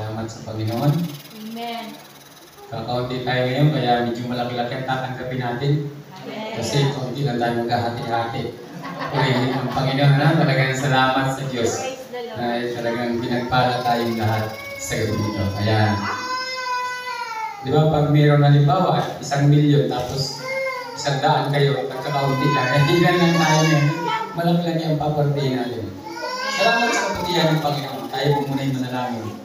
Salamat sa Panginoon. Amen. Kakaunti tayo ngayon, kaya medyo malaki-laki ang tatanggapin natin. Amen. Kasi kaunti lang tayo maghahati-hati. Purihin ang Panginoon na talagang salamat sa Diyos. Praise the Lord. Dahil talagang pinagpala tayong lahat sa gabi nito. Ayan. Di ba pag mayroon halimbawa, 1,000,000 tapos 100 kayo, nagkakaunti lang. Hindi lang tayo yan. Malaki lang yung papartihin natin. Salamat sa kapatihan ng Panginoon. Tayo po muna yung manalangin.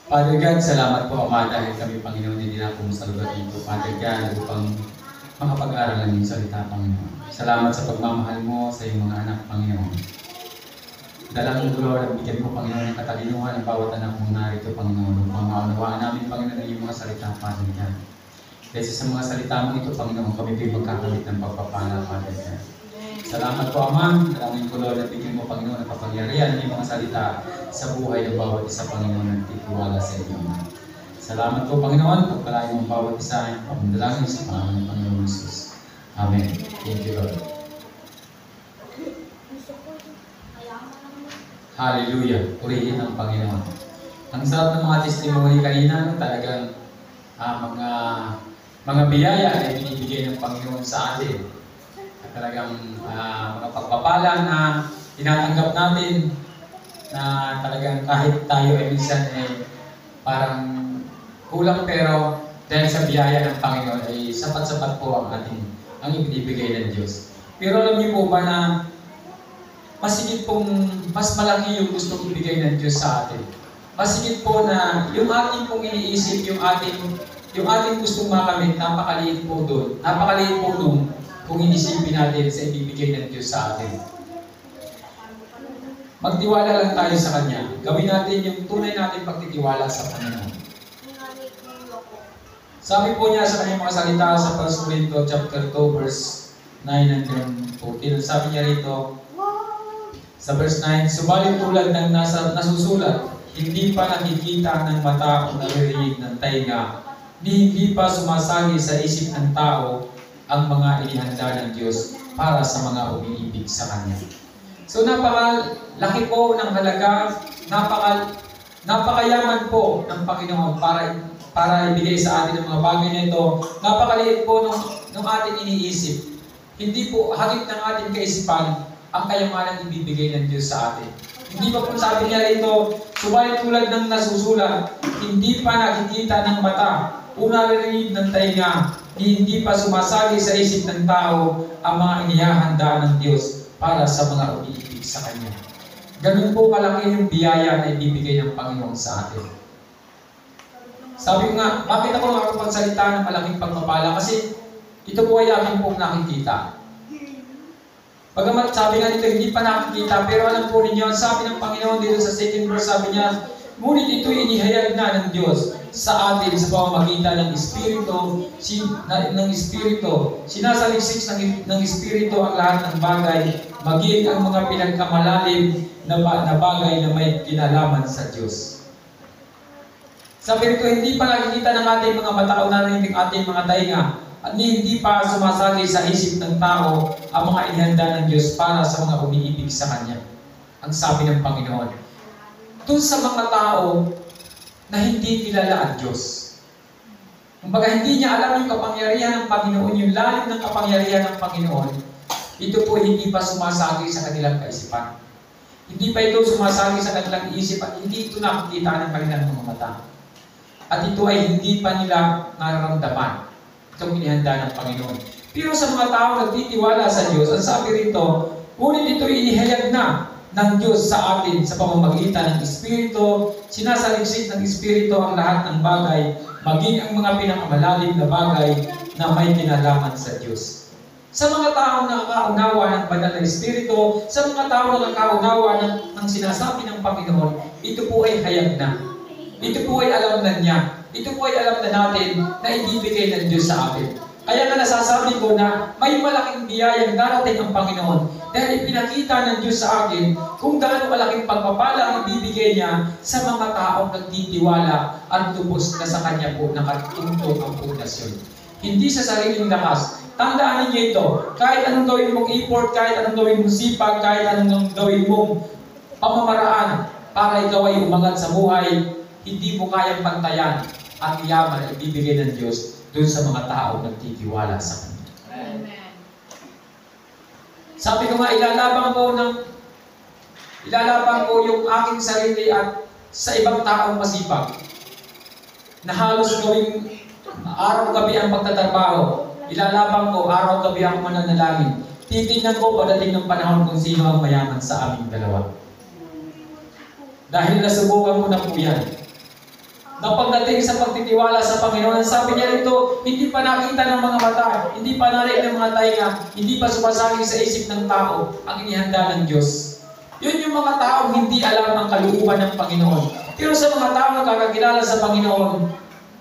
Father God, salamat po Ama dahil kami Panginoon hindi na po sa lugar dito. Father God, upang makapag-aral ng salita Panginoon. Salamat sa pagmamahal mo sa iyong mga anak Panginoon. Dalangin ko Lord, bigyan mo Panginoon ng katalinuhan ng bawat anak mong narito Panginoon. Upang maunawaan namin Panginoon ang iyong mga salita Father God. Kasi sa mga salita mo ito Panginoon, kami po'y magkakamit ng pagpapala Father God. Salamat po Ama, dalangin ko Lord at bigyan mo Panginoon ang kapangyarihan ng iyong mga salita sa buhay ng bawat isa Panginoon ang titiwala sa inyo. Salamat po Panginoon, pagpalain mo ang bawat isa, pagmandalangin sa pangalan ng Panginoon Jesus. Amen. Thank you Lord. Hallelujah. Purihin ang Panginoon. Ang sarap ng mga testimony kanina, talagang mga biyaya na binibigay ng Panginoon sa atin. At talagang mga pagpapala na tinatanggap natin na talagang kahit tayo ay minsan parang kulang pero dahil sa biyaya ng Panginoon ay sapat-sapat po ang ibinibigay ng Diyos. Pero alam niyo po ba na masigit pong mas malaki yung gustong ibigay ng Diyos sa atin. Masigit po na yung ating pong iniisip, yung ating gustong makamit, napakaliit po doon. Napakaliit po doon kung inisipin natin sa ibibigay ng Diyos sa atin. Magtiwala lang tayo sa Kanya. Gawin natin yung tunay natin pagtitiwala sa Panginoon. Sabi po niya sa kanyang mga salita sa 1 Corinto chapter 2 verse 9 hanggang 14. Sabi niya rito, sa verse 9, subalit tulad ng nasusulat, hindi pa nakikita ng mata o naririnig ng tainga, hindi pa sumasagi sa isip ng tao ang mga inihanda ng Diyos para sa mga umiibig sa Kanya. So napakalaki po ng halaga, napakayaman po ng Panginoon para ibigay sa atin ang mga bagay na ito. Napakaliit po ng ating iniisip. Hindi po hagit ng ating kaisipan ang kayamanang ibibigay ng Diyos sa atin. Hindi pa po sabi niya rito, subalit tulad ng nasusulat, hindi pa nakikita ng mata o naririnig ng tainga, hindi pa sumasagi sa isip ng tao ang mga inihahanda ng Diyos para sa mga umiibig sa Kanya. Ganun po kalaki yung biyaya na ibibigay ng Panginoon sa atin. Sabi ko nga, bakit ako makapagsalita ng malaking pagpapala? Kasi ito po ay aking pong nakikita. Bagamat sabi nga dito, hindi pa nakikita, pero alam po ninyo, sabi ng Panginoon dito sa 2nd verse, sabi niya, ngunit ito'y inihayag na ng Diyos sa atin sa pamamagitan ng Espiritu. Sinasaliksik ng Espiritu ang lahat ng bagay, maging ang mga pinagkamalalim na bagay na may kinalaman sa Diyos. Sabi rito, hindi pa nakikita ng ating mga mata o narinig ating mga tainga, at hindi pa sumasagi sa isip ng tao ang mga inihanda ng Diyos para sa mga umiibig sa Kanya. Ang sabi ng Panginoon. Doon sa mga tao na hindi kilala ang Diyos. Kumbaga hindi niya alam yung kapangyarihan ng Panginoon, yung lalim ng kapangyarihan ng Panginoon, ito po hindi pa sumasagi sa kanilang kaisipan. Hindi pa ito sumasagi sa kanilang isip at hindi ito nakikita ng kanilang mga mata. At ito ay hindi pa nila nararamdaman itong inihanda ng Panginoon. Pero sa mga tao nagtitiwala sa Diyos, ang sabi rito, ngunit ito inihayag na ng Diyos sa atin sa pamamagitan ng Espiritu, sinasaliksik ng Espiritu ang lahat ng bagay, maging ang mga pinakamalalim na bagay na may kinalaman sa Diyos. Sa mga tao na nakaunawa ng banal na Espiritu, sa mga tao na nakaunawa ng sinasabi ng Panginoon, ito po ay hayag na. Ito po ay alam na niya. Ito po ay alam na natin na ibibigay ng Diyos sa atin. Kaya nga nasasabi ko na may malaking biyayang darating ang Panginoon dahil ipinakita ng Diyos sa akin kung gaano malaking pagpapala ang ibibigay niya sa mga taong nagtitiwala at lubos na sa Kanya po nakatungtong ang pundasyon. Hindi sa sariling lakas. Tandaan ninyo ito, kahit anong gawin mong effort, kahit anong gawin mong sipag, kahit anong gawin mong pamamaraan para ikaw ay umangat sa buhay, hindi mo kayang pantayan ang yaman na ibibigay ng Diyos doon sa mga tao nagtitiwala sa Kanya. Amen. Sabi ko nga, ilalaban ko yung aking sarili at sa ibang taong masipag na halos gawing araw-gabi ang pagtatrabaho. Ilalaban ko, araw-gabi ako mananalangin. Titignan ko pagdating ng panahon kung sino ang mayaman sa aming dalawa. Dahil nasubukan ko na po yan. Na pagdating sa pagtitiwala sa Panginoon, sabi niya rito, hindi pa nakita ng mga mata, hindi pa narinig ng mga tainga, hindi pa sumasali sa isip ng tao ang inihanda ng Diyos. Yun yung mga taong hindi alam ang kalooban ng Panginoon. Pero sa mga taong nakakakilala sa Panginoon,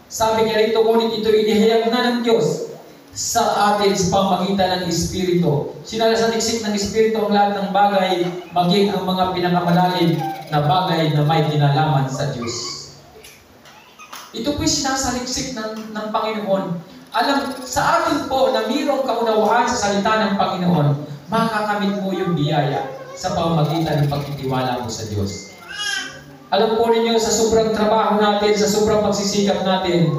sabi niya rito, ngunit ito inihayag na ng Diyos sa atin sa pamagitan ng Espiritu. Sinasaliksik ng Espiritu ang lahat ng bagay, maging ang mga pinakamalalim na bagay na may kinalaman sa Diyos. Ito po'y sinasaliksik ng Panginoon. Alam, sa atin po na mayroong kaunawaan sa salita ng Panginoon, makakamit mo yung biyaya sa pamamagitan ng pagtitiwala mo sa Diyos. Alam po ninyo, sa sobrang trabaho natin, sa sobrang pagsisikap natin,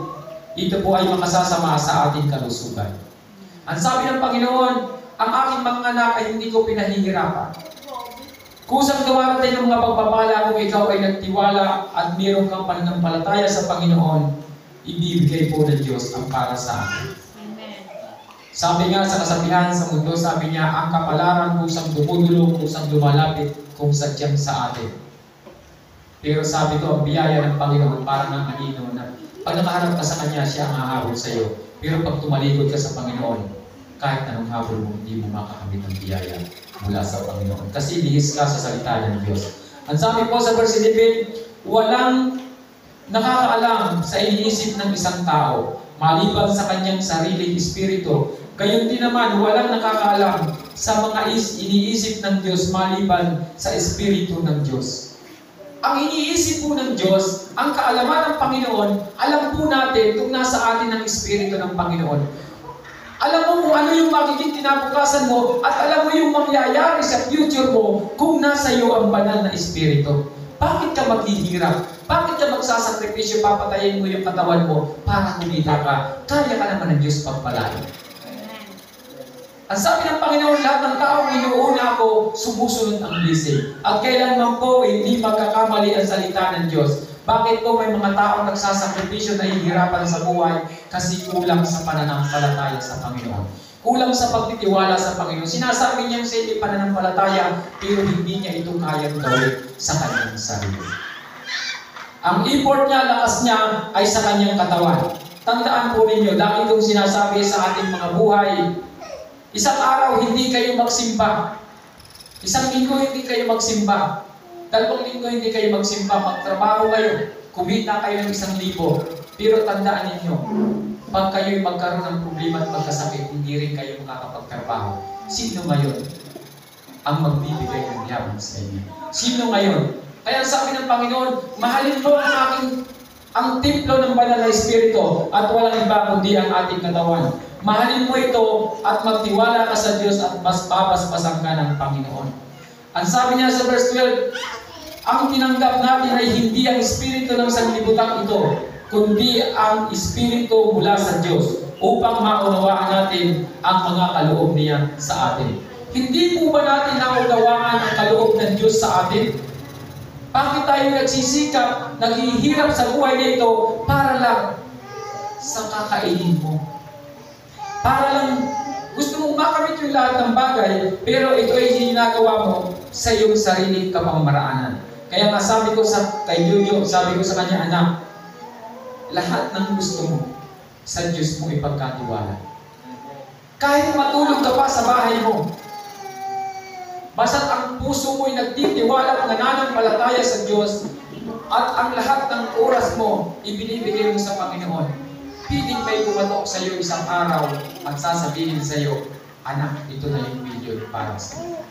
ito po ay makasasama sa ating kalusugan. Ang sabi ng Panginoon, ang aking mga anak ay hindi ko pinahihirapan. Kusang dumarating ng mga pagpapala kung ikaw ay nagtiwala at mayroong kang pananampalataya sa Panginoon, ibibigay po ng Diyos ang para sa atin. Amen. Sabi nga sa kasabihan sa mundo, sabi niya, ang kapalaran kusang dumudulong, kusang lumalapit kung sadyang sa atin. Pero sabi ko, ang biyaya ng Panginoon para ng anino na pag nakaharap ka sa Kanya, siya ang hahabol sa iyo. Pero pag tumalikod ka sa Panginoon, kahit anong habol mo, hindi mo makakamit ang biyaya mula sa Panginoon. Kasi lihis ka sa salita ng Diyos. Ang sabi po sa verse 11, walang nakakaalam sa iniisip ng isang tao, maliban sa kanyang sariling espiritu. Gayon din naman, walang nakakaalam sa mga iniisip ng Diyos, maliban sa espiritu ng Diyos. Ang iniisip po ng Diyos, ang kaalaman ng Panginoon, alam po natin kung nasa atin ang espiritu ng Panginoon. Alam mo kung ano yung magiging kinabukasan mo at alam mo yung mangyayari sa future mo kung nasa iyo ang banal na espiritu. Bakit ka maghihirap? Bakit ka magsasakripisyo, papatayin mo yung katawan mo para kumita ka? Kaya ka naman ng Diyos pagpalain. Ang sabi ng Panginoon, lahat ng taong inuuna ako, sumusunod ang blessing. At kailanman po, hindi magkakamali ang salita ng Diyos. Bakit po may mga taong nagsasakripisyo na hihirapan sa buhay kasi kulang sa pananampalataya sa Panginoon? Kulang sa pagtitiwala sa Panginoon. Sinasabi niyang sa hindi pananampalataya, pero hindi niya ito kayang gawin sa kanyang sarili. Ang effort niya, lakas niya, ay sa kanyang katawan. Tandaan po ninyo, lagi itong sinasabi sa ating mga buhay, isang araw hindi kayo magsimba. Isang linggo hindi kayo magsimba. 2 linggo hindi kayo magsimba. Magtrabaho kayo. Kumita kayo ng 1,000. Pero tandaan ninyo, pag kayo'y magkaroon ng problema at magkasakit, hindi rin kayo makakapagtrabaho. Sino ngayon ang magbibigay ng yaman sa inyo? Sino ngayon? Kaya sabi ng Panginoon, mahalin mo ang templo ng banal na espiritu at walang iba kundi ang ating katawan. Mahalin mo ito at magtiwala ka sa Diyos at mas babasbasan ka ng Panginoon. Ang sabi niya sa verse 12, ang tinanggap natin ay hindi ang espiritu ng sanglibutan ito, kundi ang espiritu mula sa Diyos upang maunawaan natin ang mga kaloob niya sa atin. Hindi po ba natin naunawaan ang kaloob ng Diyos sa atin? Bakit tayo nagsisikap, naghihirap sa buhay nito para lang sa kakainin mo? Para lang gusto mong makamit yung lahat ng bagay, pero ito ay ginagawa mo sa iyong sariling kapamaraanan. Kaya nga sabi ko kay Jojo, sabi ko sa kanya, anak, lahat ng gusto mo, sa Diyos mo ipagkatiwala. Kahit matulog ka pa sa bahay mo, basta't ang puso mo'y nagtitiwala at nananampalataya sa Diyos, at ang lahat ng oras mo, ibinibigay mo sa Panginoon, piling may pumatok sa iyo isang araw at sasabihin sa iyo, anak, ito na yung video para sa iyo.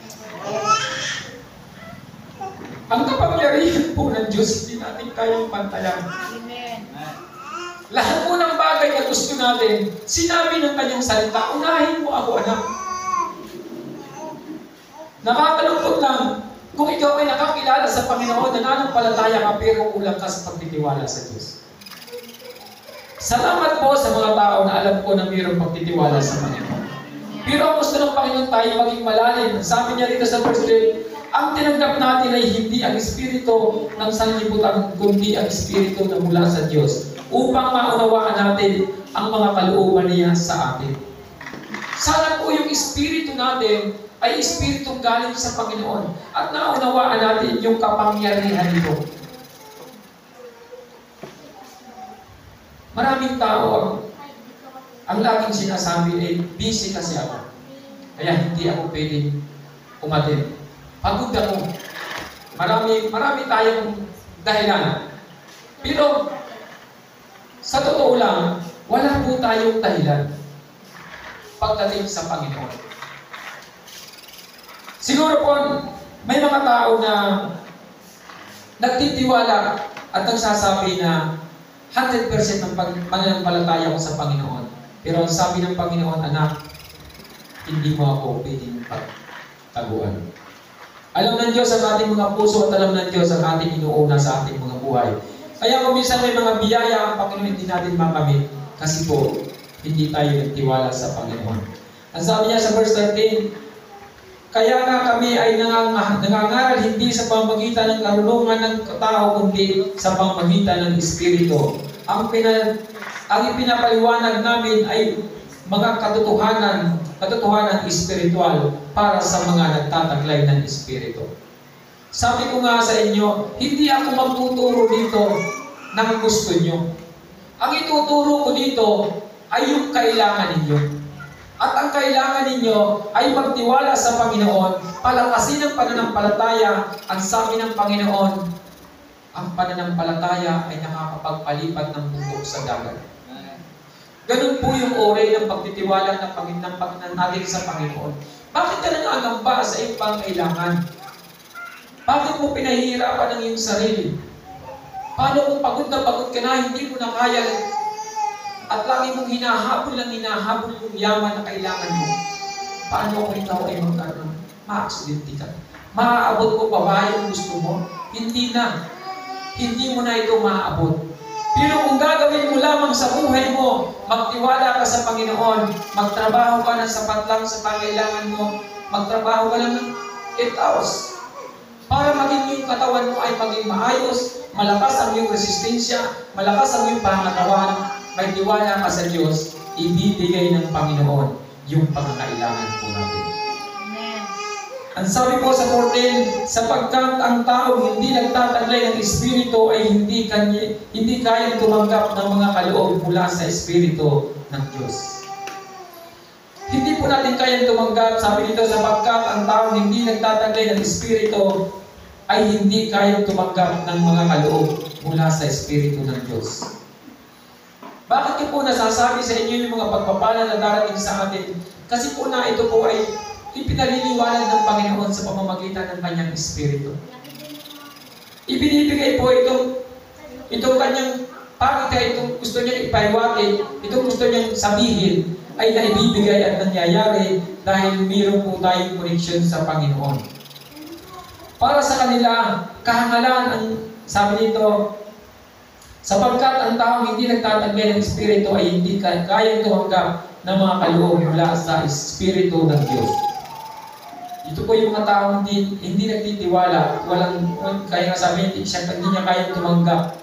Ang kapangyarihan po ng Diyos, hindi natin kayang pantayan. Amen. Lahat po ng bagay na gusto natin, sinabi ng kanyang salita, unahin mo ako, anak. Nakakalungkot lang, Kung ikaw ay nakakilala sa Panginoon, nananampalataya ka pero kulang ka sa pagtitiwala sa Diyos. Salamat po sa mga tao na alam ko na mayroong pagtitiwala sa Panginoon. Pero ang gusto ng Panginoon tayo maging malalim. Sabi niya rito sa verse 3, ang tinanggap natin ay hindi ang espiritu ng sanlibutan, kundi ang espiritu na mula sa Diyos, upang maunawaan natin ang mga kalooban niya sa atin. Sana po yung espiritu natin ay espiritong galing sa Panginoon at naunawaan natin yung kapangyarihan nito. Maraming tao ang laging sinasabi ay busy kasi ako. Kaya hindi ako pwedeng umatin. Pagod ako. Marami tayong dahilan. Pero sa totoo lang, wala po tayong dahilan pagdating sa Panginoon. Siguro po, may mga tao na nagtitiwala at nagsasabi na 100% ng pananampalataya ko sa Panginoon. Pero ang sabi ng Panginoon, anak, hindi mo ako pwedeng pagtaguan. Alam ng Diyos ang ating mga puso at alam ng Diyos ang ating inuuna sa ating mga buhay. Kaya kung minsan may mga biyaya ang Panginoon hindi natin makamit kasi po, hindi tayo nagtiwala sa Panginoon. Ang sabi niya sa verse 13, kaya nga kami ay nangangaral hindi sa pamamagitan ng karunungan ng tao, kundi sa pamamagitan ng Espiritu. Ang ipinapaliwanag namin ay mga katotohanan espiritual para sa mga nagtataglay ng Espiritu. Sabi ko nga sa inyo, hindi ako magtuturo dito ng gusto nyo. Ang ituturo ko dito ay yung kailangan ninyo. At ang kailangan ninyo ay magtiwala sa Panginoon, palakasin ang pananampalataya. Ang sabi ng Panginoon, ang pananampalataya ay nakakapagpalipat ng bundok sa dagat. Ganun po yung oray ng pagtitiwala ng natin sa Panginoon. Bakit ka nangangamba sa iyong pangailangan? Bakit mo pinahihirapan ang iyong sarili? Paano kung pagod ka na, hindi mo na kaya at lagi mong hinahabol yung yaman na kailangan mo? Paano kung ikaw ay magkaroon? Ma-aksidente ka. Maaabot mo pa ba yung gusto mo? Hindi na. Hindi mo na ito maaabot. Pero kung gagawin mo lamang sa buhay mo, magtiwala ka sa Panginoon, magtrabaho ka ng sapat lang sa pangailangan mo, magtrabaho ka lang ng 8 hours, para maging yung katawan mo ay maging maayos, malakas ang iyong resistensya, malakas ang iyong pangatawan, may tiwala ka sa Diyos, ibibigay ng Panginoon yung pangangailangan po natin. Amen. Ang sabi po sa 14, sapagkat ang tao hindi nagtataglay ng Espiritu ay hindi kayang tumanggap ng mga kaloob mula sa Espiritu ng Diyos. Hindi po natin kayang tumanggap, sabi dito, sapagkat ang tao hindi nagtataglay ng Espiritu ay hindi kayang tumanggap ng mga kaloob mula sa Espiritu ng Diyos. Bakit ko po nasasabi sa inyo yung mga pagpapala na darating sa atin? Kasi po na ito po ay ipinaliliwanag ng Panginoon sa pamamagitan ng Kanyang Espiritu. Ibinibigay po itong Kanyang pagkita, itong gusto niyang ipaiwatin, itong gusto niyang sabihin, ay naibibigay at nangyayari dahil mayroon po tayong connection sa Panginoon. Para sa kanila, kahangalan ang sabi nito, sapagkat ang taong hindi nagtataglay ng Espiritu ay hindi kayang tumanggap ng mga kaloob mula sa Espiritu ng Diyos. Ito po yung mga taong hindi nagtitiwala, kaya nga sabi hindi niya kayang tumanggap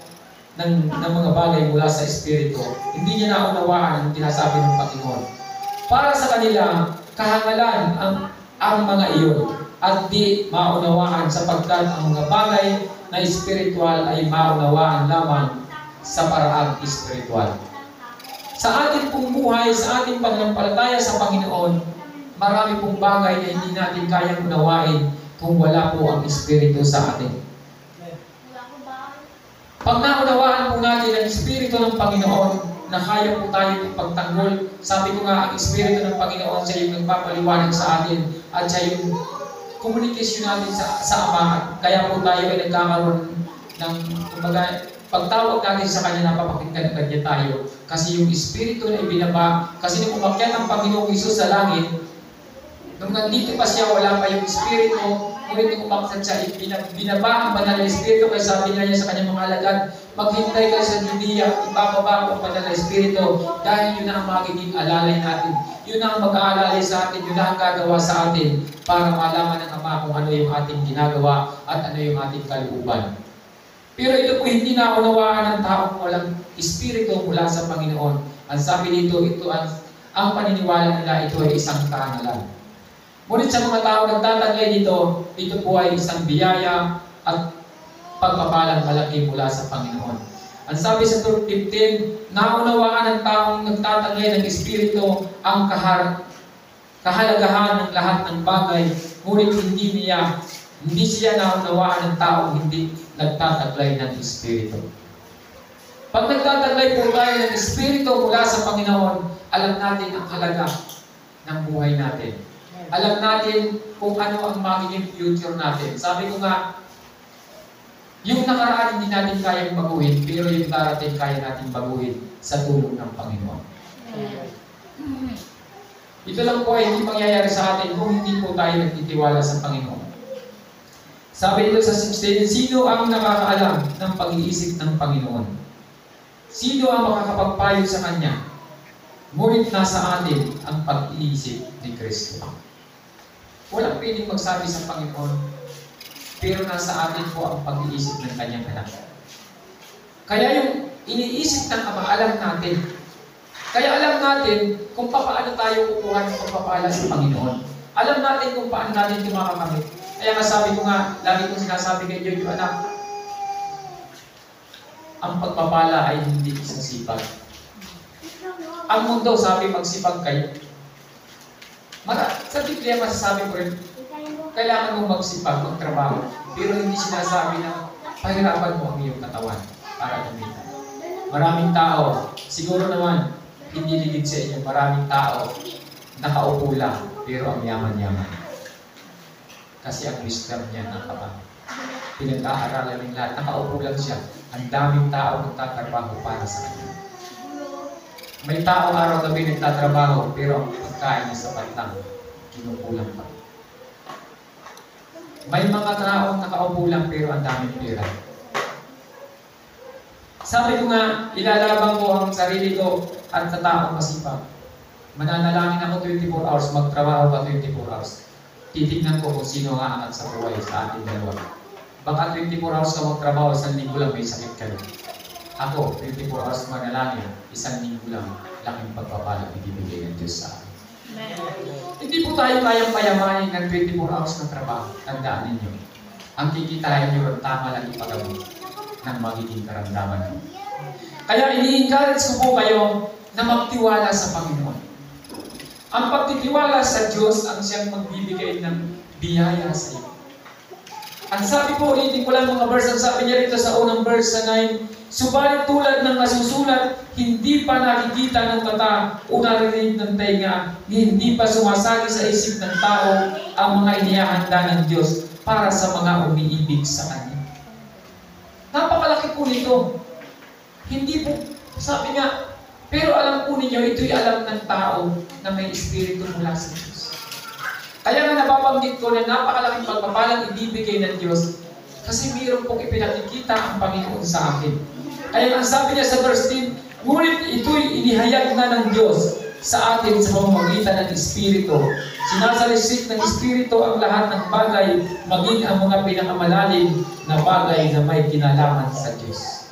ng mga bagay mula sa Espiritu. Hindi niya naunawaan ang tinasabi ng Panginoon. Para sa kanila, kahangalan ang mga iyon at di maunawaan sapagkat ang mga bagay na espiritual ay maunawaan lamang sa paraang espiritual. Sa ating pong buhay, sa ating pananampalataya sa Panginoon, marami pong bagay na hindi natin kayang unawain kung wala po ang Espiritu sa atin. Pag naunawaan po natin ang Espiritu ng Panginoon na kaya po tayo ipagtanggol, sabi ko nga, ang Espiritu ng Panginoon siya yung nagpapaliwanag sa atin at siya yung komunikasyon natin sa Ama. Kaya po tayo ay nagkakaroon ng, kumbaga, pagtawag natin sa Kanya, napapakinggan ng Kanya tayo. Kasi yung Espiritu na ibinaba, kasi nung umakyat ang Panginoong Hesus sa langit, nung nandito pa siya, wala pa yung Espiritu, Ngunit nung umaksat siya, binaba ang banal na Espiritu, kaya sabi niya sa kanyang mga alagad, maghintay kayo sa Judea, ibababa ang banal na Espiritu, dahil yun ang magiging alalay natin. Yun ang mag-aalalay sa atin, yun ang gagawa sa atin, para malaman ng Ama kung ano yung ating ginagawa at ano yung ating kalooban. Pero ito po hindi naunawaan ng taong walang Espiritu mula sa Panginoon. Ang sabi dito, ito ang paniniwala nila, ito ay isang karangalan. Ngunit sa mga tao nagtataglay dito, ito po ay isang biyaya at pagpapalang malaki mula sa Panginoon. Ang sabi sa 15, naunawaan ng taong nagtataglay ng Espiritu ang kahalagahan ng lahat ng bagay, ngunit hindi siya naunawaan ng taong hindi nagtataglay ng Espiritu. Pag nagtataglay po tayo ng Espiritu mula sa Panginoon, alam natin ang halaga ng buhay natin. Alam natin kung ano ang magiging future natin. Sabi ko nga, yung nakaraan hindi natin kayang baguhin, pero yung darating kaya natin baguhin sa tulong ng Panginoon. Ito lang po ay hindi mangyayari sa atin kung hindi po tayo nagtitiwala sa Panginoon. Sabi dito sa 16, sino ang nakakaalam ng pag-iisip ng Panginoon? Sino ang makakapagpayo sa Kanya? Ngunit nasa atin ang pag-iisip ni Kristo. Walang pwedeng magsabi sa Panginoon, pero nasa atin po ang pag-iisip ng Kanyang anak. Kaya yung iniisip ng Ama, alam natin. Kaya alam natin kung paano tayo kukuha ng pagpapala sa Panginoon. Alam natin kung paano natin ito makakamit. Kaya nga sabi ko nga, lagi kong sinasabi kay Jojo, anak, ang pagpapala ay hindi isang sipag. Ang mundo, sabi, magsipag kayo. Sa Biblia, masasabi ko rin, kailangan mong magsipag, magtrabaho. Pero hindi sinasabi na pahirapan mo ang iyong katawan para kumita. Maraming tao, siguro naman, hindi ligid sa inyo, maraming tao, nakaupo lang, pero ang yaman-yaman. Kasi ang wisdom niya nakapang. Pinag-aaralan ng lahat, nakaupo lang siya. Ang daming tao nagtatrabaho para sa kanya. May tao araw-gabi nagtatrabaho, pero ang pagkain niya sa pantang, kinukulang pa. May mga taong nakaupo lang, pero ang daming pera. Sabi ko nga, ilalabang ko ang sarili ko at sa taong masipag. Mananalangin ako 24 hours, magtrabaho ka 24 hours. Titignan ko kung sino nga angat sa buhay sa ating dalawa. Baka 24 hours ka magtrabaho, 1 linggo lang may sakit ka. Ako, 24 hours manalangin, 1 linggo lang, laking pagpapalang ibibigay ng Diyos sa akin. Hindi po tayo kayang payamanin ng 24 hours ng trabaho. Tandaan ninyo. Ang kikitain nyo, tama lang ipagawin ng magiging karamdaman. Kaya ini-encourage ko po kayo na magtiwala sa Panginoon. Ang pagtitiwala sa Diyos ang siyang magbibigay ng biyaya sa iyo. Ang sabi po, ulitin ko lang mga verse, ang sabi niya rito sa unang verse sa 9, subalit tulad ng nasusulat, hindi pa nakikita ng mata o narinig ng tainga, hindi pa sumasagi sa isip ng tao ang mga inihahanda ng Diyos para sa mga umiibig sa Kanya. Napakalaki po nito. Hindi po, sabi nga, pero alam po ninyo, ito'y alam ng tao na may Espiritu mula sa Diyos. Kaya nga nababanggit ko na napakalaking pagpapalang ibibigay ng Diyos kasi mayroon pong ipinakikita ang Panginoon sa akin. Kaya ang sabi niya sa verse 10, ngunit ito'y inihayag na ng Diyos sa atin sa pamamagitan ng Espiritu. Sinasalisik ng Espiritu ang lahat ng bagay, maging ang mga pinakamalalim na bagay na may kinalaman sa Diyos.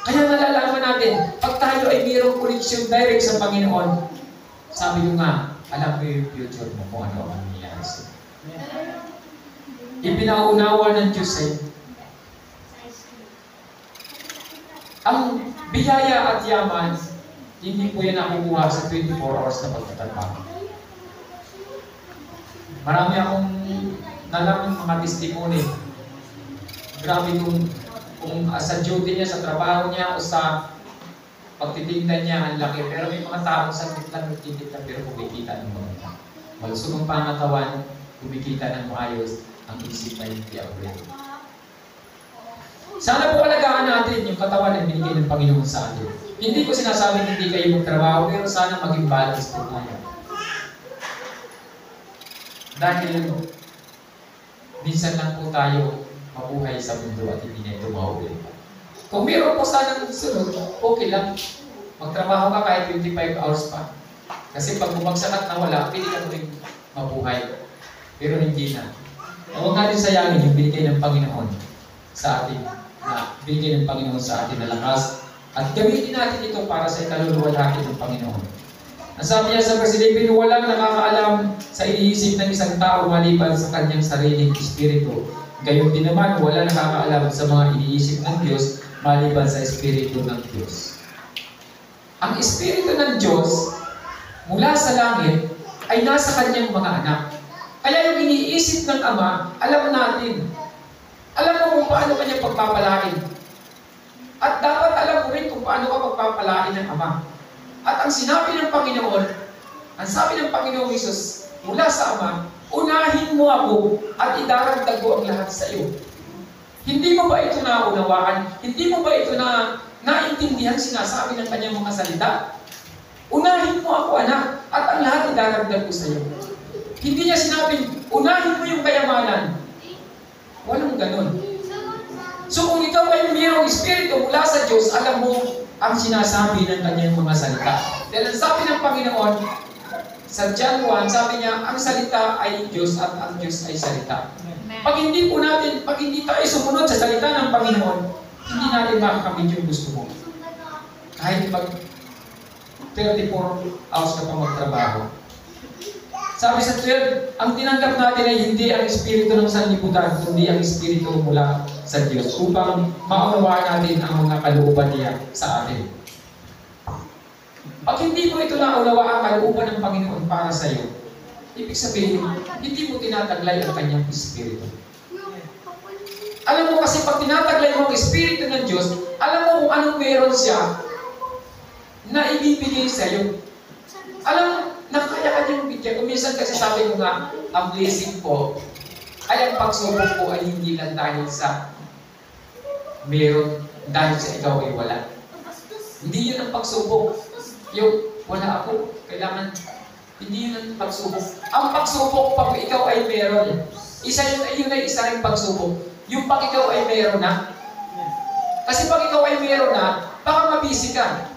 Kaya nalalaman natin, pag tayo ay mayroong connection direct sa Panginoon, sabi ko nga, alam mo yung future mo kung ano ang nangyayari sa'yo. Ipinaunawa ng Diyos sa'yo. Ang biyaya at yaman, hindi po yan nakukuha sa 24 hours na pagtatrabaho. Marami akong nalaman mga testimony. Grabe kung sa duty niya, sa trabaho niya, o sa pagtitignan niya, ang laki. Pero may mga taong sa lang nagtitignan, pero kumikita ng mga malusog ang pangatawan, kumikita ng maayos, ang isip na hindi upgrade. Sana po alagaan natin yung katawan na binigay ng Panginoon sa atin. Hindi ko sinasabing hindi kayo magtrabaho, pero sana maging balance po tayo. Dahil minsan lang po tayo mabuhay sa mundo at hindi na ito maulit. Kung meron po sanang sunod, okay lang. Magtrabaho ka kahit 25 hours pa. Kasi pag bumagsak at nawala, pwede ka rin mabuhay. Pero hindi na. Huwag natin sayangin yung binigay ng Panginoon sa atin. Binigay ng Panginoon sa atin na lakas. At gamitin natin ito para sa ikaluluwa natin ng Panginoon. Ang sabi niya sa verse 11, walang nakakaalam sa iniisip ng isang tao maliban sa kanyang sariling espiritu. Gayon din naman, wala nakakaalam sa mga iniisip ng Diyos maliban sa espiritu ng Diyos. Ang espiritu ng Diyos mula sa langit ay nasa kanyang mga anak. Kaya yung iniisip ng Ama, alam natin. Alam mo kung paano kanya pagpapalain. At dapat alam mo rin kung paano ka pagpapalain ng Ama. At ang sinabi ng Panginoon, ang sabi ng Panginoong Hesus mula sa Ama, unahin mo ako at idaragdag ko ang lahat sa iyo. Hindi mo ba ito naunawaan? Hindi mo ba ito naintindihan sinasabi ng kanyang mga salita? Unahin mo ako, anak, at ang lahat idaragdag ko sa iyo. Hindi niya sinabing, unahin mo yung kayamanan. Walang ganun. So kung ikaw ay mayroong espiritu mula sa Diyos, alam mo ang sinasabi ng kanyang mga salita. Dahil ang sabi ng Panginoon, sa John 1, sabi niya, ang salita ay Diyos at ang Diyos ay salita. Pag hindi tayo sumunod sa salita ng Panginoon, hindi natin makakamit yung gusto mo. Kahit pag 34 hours ka pa magtrabaho. Sabi sa 12, ang tinanggap natin ay hindi ang espiritu ng sanlibutan, kundi ang espiritu mula sa Diyos upang maunawaan natin ang mga kalooban niya sa atin. Pag hindi mo ito naunawaan ang kalooban ng Panginoon para sa iyo, ibig sabihin, hindi mo tinataglay ang kanyang espiritu. Alam mo kasi pag tinataglay mo ang espiritu ng Diyos, alam mo kung anong meron siya na ibibigay sa iyo. Alam mo, nakaya ka niyang bigyan. Kung minsan kasi sabi ko nga, ang blessing po, ay ang pagsubok po ay hindi lang dahil sa meron, dahil sa ikaw ay wala. Hindi yun ang pagsubok. Yung wala ako, kailangan, hindi yun ang pagsubok. Ang pagsubok, pag ikaw ay meron, yun ay isa rin pagsubok. Yung pag ikaw ay meron na, kasi pag ikaw ay meron na, baka mabisi ka.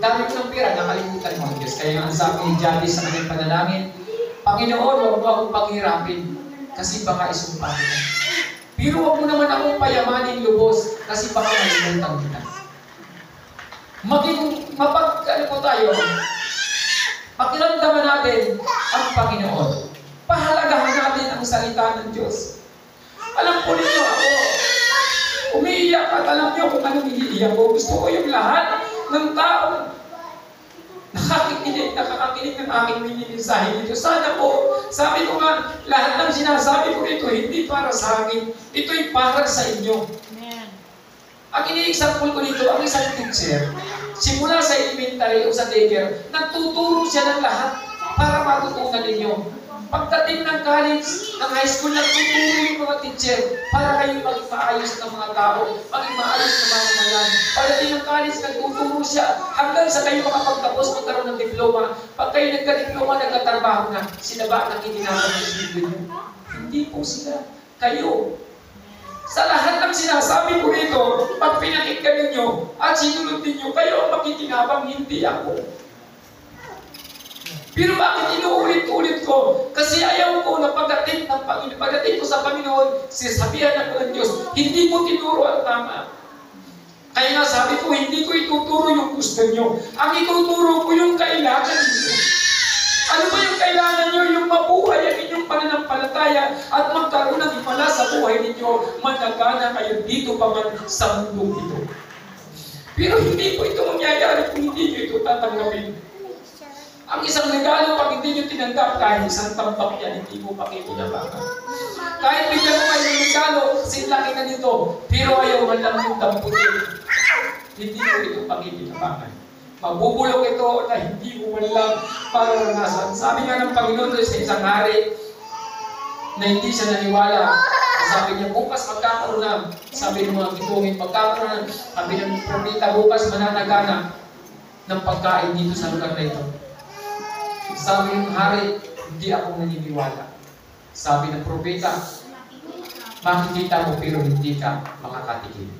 Dami ko ng pera, nakalimutan mo ang Diyos. Kaya ang sabi ni Jabez sa kanyang panalangin, Panginoon, huwag mo akong paghirapin kasi baka isumpahin ka. Pero huwag mo naman akong payamanin lubos kasi baka malimutan kita. Pakiramdaman natin ang Panginoon. Pahalagahan natin ang salita ng Diyos. Alam po ninyo ako, umiiyak at alam niyo kung anong iniiyak ko. Gusto ko yung lahat ng taong nakakakinig ng aking mini-mensahe dito. Sana po, sabi ko nga, lahat ng sinasabi ko ito, hindi para sa akin. Ito'y para sa inyo. Amen. Ang ini-example ko dito, ang isang teacher, simula sa elementary o sa daycare, nagtuturo siya ng lahat para matutunan ninyo. Pagdating ng college, ng high school, nagtuturo yung mga teacher para kayo maging maayos ng mga tao, maging maayos ng mga mamamayan. Pagdating ng college, nagtuturo siya hanggang sa kayo makapagtapos, magkaroon ng diploma. Pag kayo nagka-diploma, nagkatrabaho na, sila ba ang nakikinabang ng Biblia niyo? Hindi po sila. Kayo. Sa lahat ng sinasabi ko rito, pag pinakinggan ninyo at sinunod ninyo, kayo ang makikinabang, hindi ako. Pero bakit inuulit-ulit ko? Kasi ayaw ko na pagdating ko sa Panginoon, sasabihan ako ng Diyos, hindi mo tinuro ang tama. Kaya nga sabi ko, hindi ko ituturo yung gusto nyo. Ang ituturo ko yung kailangan nyo. Ano ba yung kailangan nyo? Yung mabuhay ang inyong pananampalataya at magkaroon ng himala sa buhay ninyo. Managana kayo dito pa man sa mundo ito. Pero hindi po ito mangyayari kung hindi nyo ito tatanggapin. Ang isang regalo, pag hindi nyo tinanggap, kahit isang tampak yan, hindi mo pakikinabangan. Kahit bigyan mo kayo ng regalo, sinlaki na nito, pero ayaw man lang yung damputin. Hindi mo ito pakikinabangan. Mabubulok ito na hindi mo man lang mararanasan. Sabi nga ng Panginoon sa isang hari, na hindi siya naniwala. Sabi niya, bukas magkakaroon na. Sabi ng mga gitungin, magkakaroon na. Sabi ng propeta, bukas mananagana ng pagkain dito sa lugar na ito. Sabi ng hari, hindi ako naniniwala. Sabi ng propeta, makikita mo pero hindi ka makakatikim.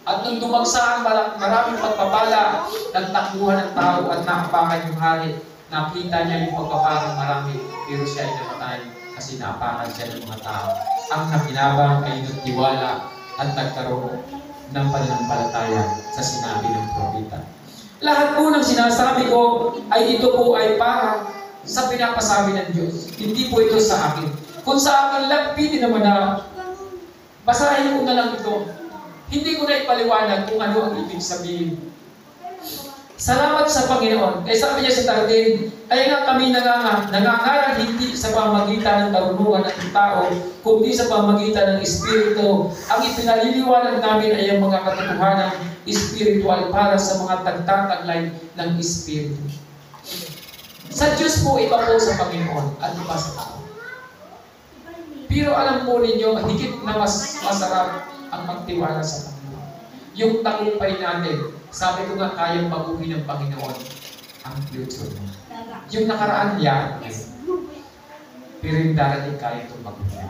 At nung dumagsa ang maraming pagpapala, nagtakbuhan ng tao at naapakan yung hari. Nakita niya yung pagpapalang marami, pero siya ay namatay kasi naapakan siya ng mga tao. Ang nakinabang ay nagtiwala at nagkaroon ng pananampalataya sa sinabi ng propeta. Lahat po ng sinasabi ko ay ito po ay para sa pinapasabi ng Diyos. Hindi po ito sa akin. Kung sa akin lang, pwede naman na basahin ko na lang ito. Hindi ko na ipaliwanag kung ano ang ibig sabihin. Salamat sa Panginoon. Kaya sabi niya sa 13, kaya nga kami nangangaral hindi sa pamagitan ng karunungan ng tao, kundi sa pamagitan ng Espiritu. Ang ipinaliliwanag namin ay ang mga katotohanan espiritual para sa mga tagtataglay ng Espiritu. Sa Diyos po, iba po sa Panginoon at iba sa tao. Pero alam po ninyo, higit na mas masarap ang magtiwala sa Panginoon. Yung tagumpay natin, sabi ko nga kayang baguhin ng Panginoon ang future mo. Yung nakaraan yan, pero yung darating kaya itong baguhin.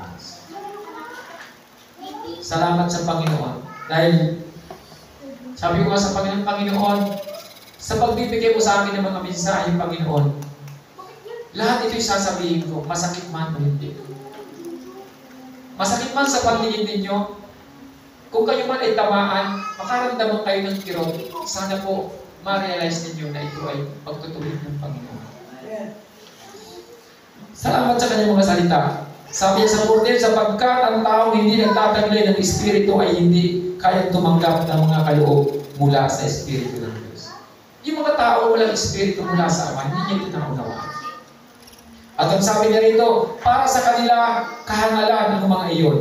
Salamat sa Panginoon. Dahil, sabi ko nga sa Panginoon, sa pagbibigay mo sa akin ng mga mensahe, Panginoon, lahat ito'y sasabihin ko, masakit man o hindi. Masakit man sa paningin ninyo, kung kayo man ay tamaan, makaramdaman kayo ng kirot, sana po ma-realize ninyo na ito ay pagtutuloy ng Panginoon. Salamat sa kanyang mga salita. Sabi niya sa 14, sapagkat ang taong hindi nagtataglay ng Espiritu ay hindi kayang tumanggap ng mga kaloob mula sa Espiritu ng Diyos. Yung mga tao walang Espiritu mula sa Ama, hindi niya ito naunawaan. At ang sabi niya rito, para sa kanila kahangalan ng mga iyon.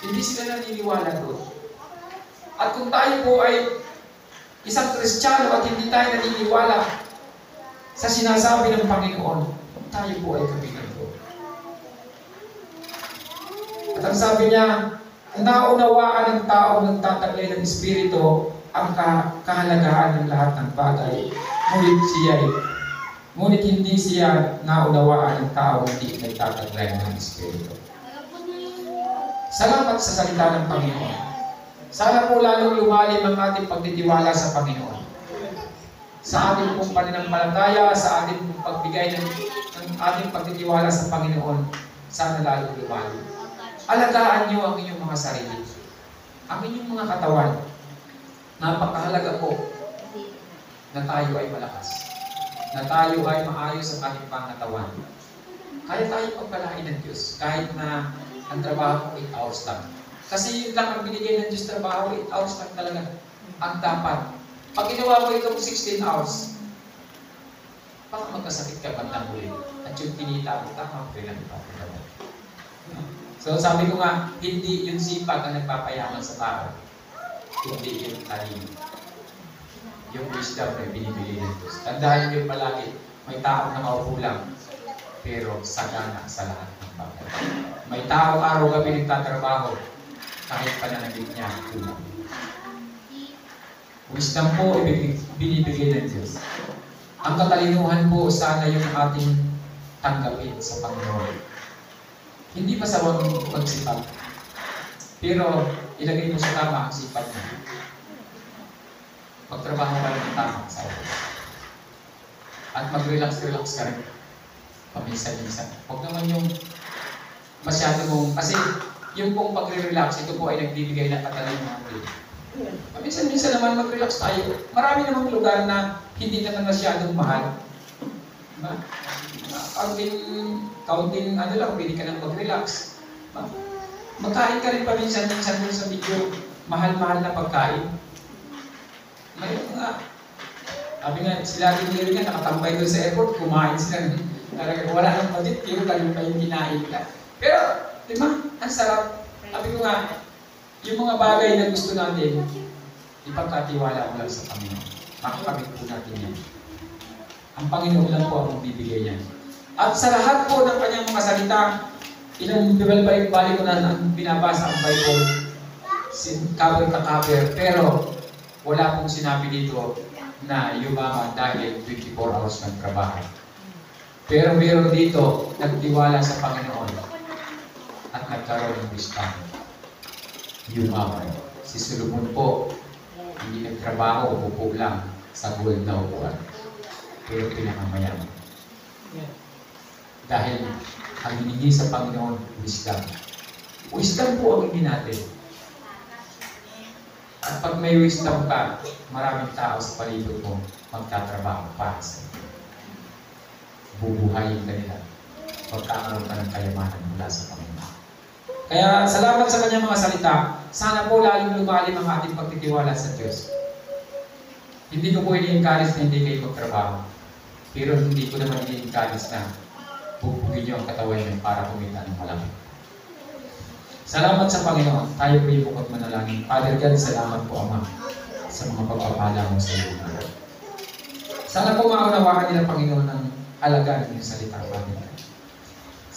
Hindi sila naniniwala doon. At kung tayo po ay isang Kristiyano at hindi tayo naniniwala sa sinasabi ng Panginoon, tayo po ay kabinado. At ang sabi niya, naunawaan ng tao nagtataglay ng Espiritu ang kahalagahan ng lahat ng bagay. Ngunit hindi siya naunawaan ng tao hindi nagtataglay ng Espiritu. Salamat sa salita ng Panginoon. Sana po lalong lumalim ang ating pagtitiwala sa Panginoon. Sa ating pong pananampalataya, sa ating pong pagbigay ng ating pagtitiwala sa Panginoon, sana lalong lumalim. Alagaan niyo ang inyong mga sarili. Ang inyong mga katawan. Napakahalaga po na tayo ay malakas. Na tayo ay maayos ang ating pangatawan. Kaya tayo pagpalain ng Diyos kahit na ang trabaho ko 8 hours lang. Kasi yun lang ang binigay ng Diyos trabaho, 8 hours lang talaga ang dapat. Pag ginawa mo itong 16 hours, baka magkasakit ka bandang huli. At yung pinita mo, tama ko lang ipapagawa. So sabi ko nga, hindi yung sipag ang nagpapayaman sa tao. Hindi yung talino. Yung wisdom ay binibili ng Diyos. Tandaan niyo palagi, may taong nakaupo lang, pero sagana sa lahat ng bagay. May taong araw-gabi nagtatrabaho, kahit pananagit niya, tulad. Wisdom po ay binibigay ng Diyos. Ang katalinuhan po, sana yung ating tanggapin sa Panginoon. Hindi masawang magsipag, pero ilagay mo sa tama ang sipag mo. Magtrabaho ka lang ng tama sa oras. At mag-relax-relax ka rin. Paminsan-minsan. Huwag naman yung masyado mong... Kasi yung pong pag-relax, ito po ay nagbibigay ng katalinuhan din. Paminsan-minsan naman mag-relax tayo. Marami namang lugar na hindi naman masyadong mahal. Diba? Counting ano lang, pwede ka nang mag-relax. Diba? Magkain ka rin paminsan-minsan dun sa medyo mahal-mahal na pagkain. Ngayon nga, sabi nga, sila din nga, nakatambay doon sa airport, kumain sila. Wala nang budget, pero lalo pa yung kinain ka. Pero, di ba, ang sarap. Sabi ko nga, yung mga bagay na gusto natin, ipagkatiwala mo lang sa Panginoon. Makakamit po natin yan. Ang Panginoon lang po ang magbibigay yan. At sa lahat po ng kanyang mga salita, ilang balik ko na binabasa ang Bible, cover ka cover, pero wala pong sinabi dito na yumaman dahil 24 hours ng trabaho. Pero meron dito, nagtiwala sa Panginoon at nagkaroon ng wisdom. Yumaman. Si Solomon po, hindi nagtrabaho, upo lang sa gold na upuan. Pero pinakamayaman. Dahil ang hiningi sa Panginoon, wisdom. Wisdom po ang hindi natin. At pag may wisdom ka, maraming tao sa palibot mo magtatrabaho para sa iyo. Bubuhayin ka nila. Pagkakaroon ka ng kayamanan mula sa Panginoon. Kaya salamat sa kanyang mga salita. Sana po lalong lumalim ang ating pagtitiwala sa Diyos. Hindi ko po ini-encourage na hindi kayo magtrabaho. Pero hindi ko naman ini-encourage na bubugin niyo ang katawan niyo para kumita ng malaki. Salamat sa Panginoon. Tayo po yung bukod manalangin. Father God, salamat po Ama sa mga pagpapala mo sa iyo. Sana po maunawaan nila Panginoon ng halaga ng iyong salita, Father.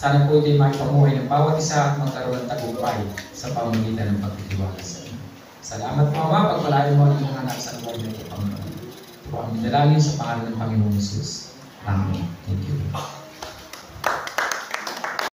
Sana po ito'y maipamuhay ng bawat isa at magkaroon ng tagumpay sa pamamagitan ng pagtitiwala sa iyo. Salamat po Ama, pagpalain mo ang mga anak sa lugar nito, Panginoon. Ito ang dalangin sa pangalan ng Panginoon Jesus. Amen. Thank you.